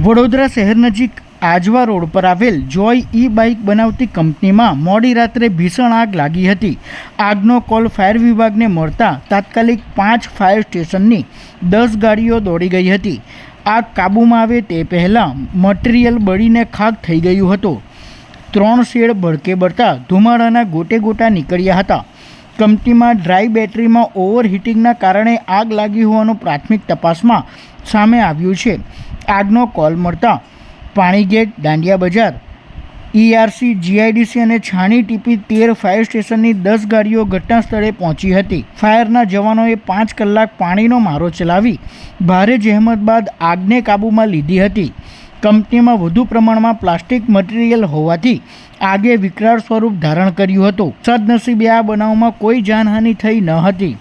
વડોદરા શહેર નજીક આજવા રોડ પર આવેલ જોય ઈ બાઇક બનાવતી કંપનીમાં મોડી રાત્રે ભીષણ આગ લાગી હતી। આગનો કોલ ફાયર વિભાગને મળતા તાત્કાલિક 5 ફાયર સ્ટેશનની 10 ગાડીઓ દોડી ગઈ હતી। આગ કાબૂમાં આવે તે પહેલાં મટીરિયલ બળીને ખાક થઈ ગયું હતું। 3 શેડ ભડકે બળતા ધુમાડાના ગોટે ગોટા નીકળ્યા હતા। કંપનીમાં ડ્રાય બેટરીમાં ઓવરહીટિંગના કારણે આગ લાગી હોવાનું પ્રાથમિક તપાસમાં સામે આવ્યું છે। આગનો કોલ મળતા પાણીગેટ, દાંડિયા બજાર, ERC, GIDC અને છાણી ટીપી 13 ફાયર સ્ટેશનની 10 ગાડીઓ ઘટના સ્થળે પહોંચી હતી। ફાયરના જવાનોએ 5 કલાક પાણીનો મારો ચલાવી ભારે જહેમત બાદ આગને કાબૂમાં લીધી હતી। કંપનીમાં વધુ પ્રમાણમાં પ્લાસ્ટિક મટીરિયલ હોવાથી આગે વિકરાળ સ્વરૂપ ધારણ કર્યું હતું। સદનસીબે આ બનાવમાં કોઈ જાનહાનિ થઈ ન હતી।